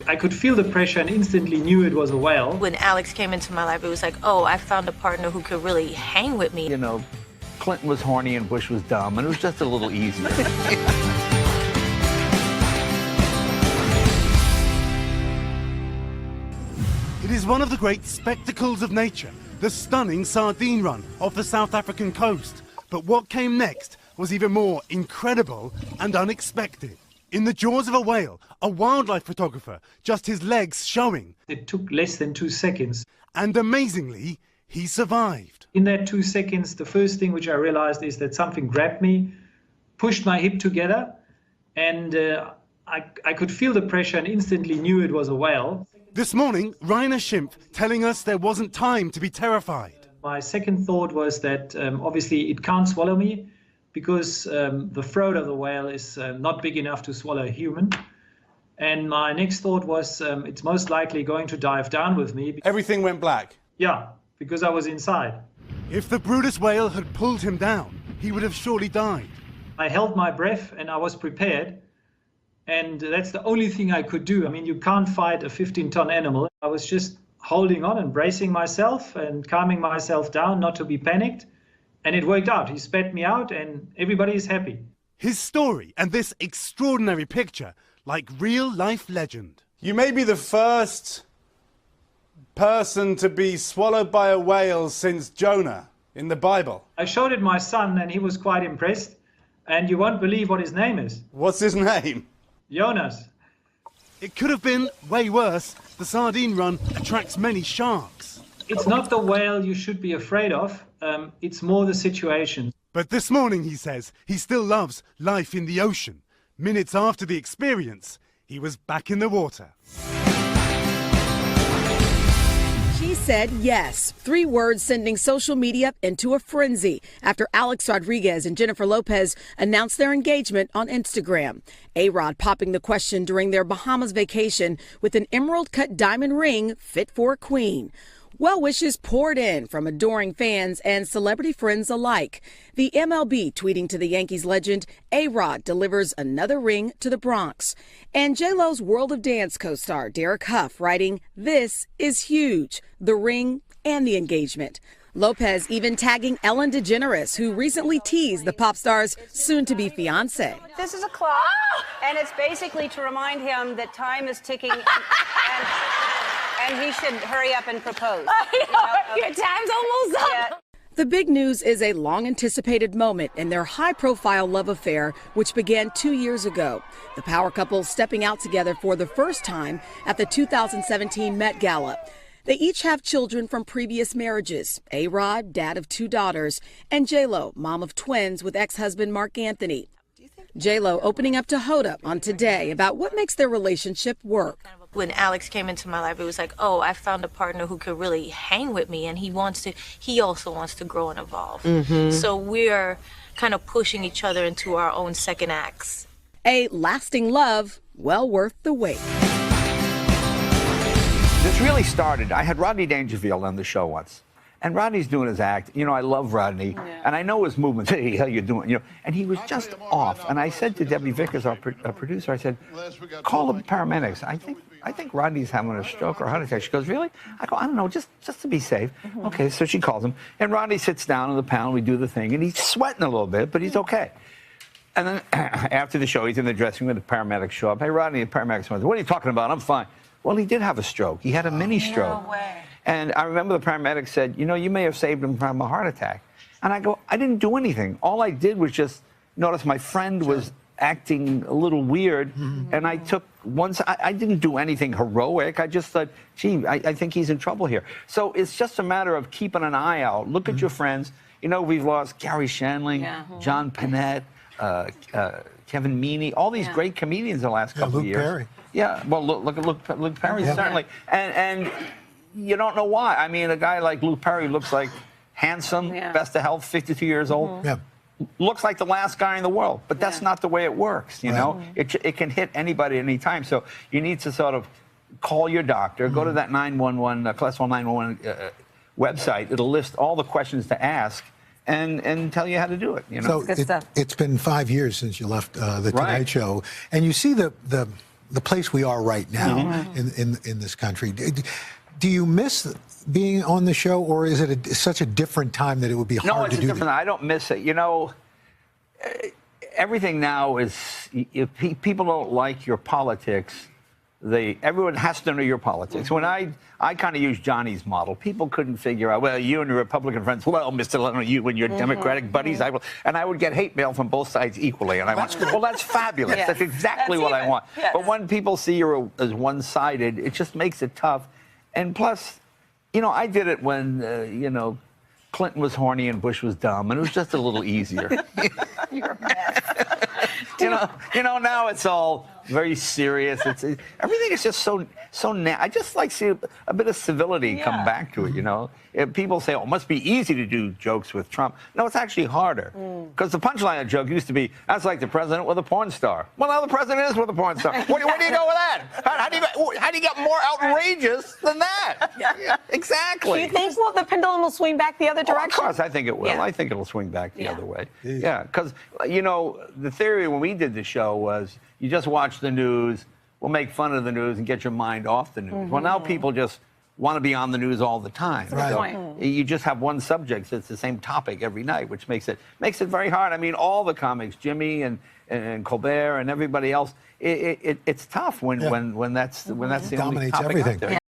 I could feel the pressure and instantly knew it was a whale. When Alex came into my life, it was like, oh, I found a partner who could really hang with me. You know, Clinton was horny and Bush was dumb, and it was just a little easier. It is one of the great spectacles of nature, the stunning sardine run off the South African coast. But what came next was even more incredible and unexpected. In the jaws of a whale, a wildlife photographer, just his legs showing. It took less than 2 seconds. And amazingly, he survived. In that 2 seconds, the first thing which I realized is that something grabbed me, pushed my hip together, and I could feel the pressure and instantly knew it was a whale. This morning, Rainer Schimpf telling us there wasn't time to be terrified. My second thought was that obviously it can't swallow me because the throat of the whale is not big enough to swallow a human. And my next thought was it's most likely going to dive down with me. Everything went black? Yeah, because I was inside. If the Brutus whale had pulled him down, he would have surely died. I held my breath and I was prepared. And that's the only thing I could do. I mean, you can't fight a 15-ton animal. I was just holding on and bracing myself and calming myself down not to be panicked. And it worked out. He spat me out and everybody is happy. His story and this extraordinary picture, like real-life legend. You may be the first person to be swallowed by a whale since Jonah in the Bible. I showed it my son and he was quite impressed. And you won't believe what his name is. What's his name? Jonas. It could have been way worse. The sardine run attracts many sharks. It's not the whale you should be afraid of. It's more the situation. But this morning, he says, he still loves life in the ocean. Minutes after the experience, he was back in the water. She said yes. 3 words sending social media into a frenzy after Alex Rodriguez and Jennifer Lopez announced their engagement on Instagram. A-Rod popping the question during their Bahamas vacation with an emerald-cut diamond ring fit for a queen. Well wishes poured in from adoring fans and celebrity friends alike. The MLB tweeting to the Yankees legend, A-Rod delivers another ring to the Bronx. And J.Lo's World of Dance co-star Derek Huff writing, "This is huge, the ring and the engagement." Lopez even tagging Ellen DeGeneres, who recently teased the pop star's soon-to-be fiancé. This is a clock, and it's basically to remind him that time is ticking and he should hurry up and propose. Your time's almost up. Yeah. The big news is a long-anticipated moment in their high-profile love affair, which began 2 years ago. The power couple stepping out together for the first time at the 2017 Met Gala. They each have children from previous marriages. A-Rod, dad of 2 daughters, and J.Lo, mom of twins with ex-husband Mark Anthony. J.Lo opening up to Hoda on Today about what makes their relationship work. When Alex came into my life, it was like, oh, I found a partner who could really hang with me, and he also wants to grow and evolve. So we're kind of pushing each other into our own second acts. A lasting love, well worth the wait. This really started, I had Rodney Dangerfield on the show once. And Rodney's doing his act. You know, I love Rodney. And I know his movements. Hey, the hell you doing? You know, and he was just off. And I said to Debbie Vickers, our producer, I said, call the paramedics. I think Rodney's having a stroke or a heart attack. She goes, really? I go, I don't know, just to be safe. Okay, so she calls him. And Rodney sits down on the panel. We do the thing. And he's sweating a little bit, but he's okay. And then after the show, he's in the dressing room. The paramedics show up. Hey, Rodney, the paramedics come up. What are you talking about? I'm fine. Well, he did have a stroke. He had a mini stroke. No way. And I remember the paramedic said, you know, you may have saved him from a heart attack. And I go, I didn't do anything. All I did was just notice my friend was acting a little weird. And I took I didn't do anything heroic. I just thought, gee, I think he's in trouble here. So it's just a matter of keeping an eye out. Look at your friends. You know, we've lost Gary Shandling, John Panette, Kevin Meaney, all these great comedians the last couple of years. Perry. Yeah, well, look at Luke Perry, certainly. And you don't know why. I mean, a guy like Luke Perry looks like handsome, best of health, 52 years old. Looks like the last guy in the world, but that's not the way it works, you know? It can hit anybody at any time, so you need to sort of call your doctor, go to that 911, cholesterol 911 website. It'll list all the questions to ask and tell you how to do it, you know? So it's been 5 years since you left the Tonight Show, and you see the the place we are right now in this country. Do you miss being on the show, or is it such a different time that it would be hard to do? No, it's different. I don't miss it. You know, everything now is, if people don't like your politics, everyone has to know your politics. When I kind of used Johnny's model, people couldn't figure out, well, you and your Republican friends, well, Mr. Leno, you and your Democratic buddies, and I would get hate mail from both sides equally. And I went, well, that's fabulous. That's exactly what I want. Yes. But when people see you as one-sided, it just makes it tough. And plus, you know, I did it when, you know, Clinton was horny and Bush was dumb, and it was just a little easier. You're a mess. You know, now it's all very serious. Everything is just so I just like to see a bit of civility come back to it, you know. If people say, oh, it must be easy to do jokes with Trump. No, it's actually harder. Because the punchline of the joke used to be, that's like the president with a porn star. Well, now the president is with a porn star. Where do you go with that? How do you get more outrageous than that? Yeah, exactly. Do you think the pendulum will swing back the other direction? Of course, I think it will. Yeah. I think it'll swing back the other way. Yeah, because, you know, the theory when we did the show was you just watch the news, we'll make fun of the news and get your mind off the news. Well, now people just want to be on the news all the time. Right. So you just have one subject, so it's the same topic every night, which makes it very hard. I mean, all the comics, Jimmy and Colbert and everybody else, it's tough when that's the only Dominates topic everything. out there.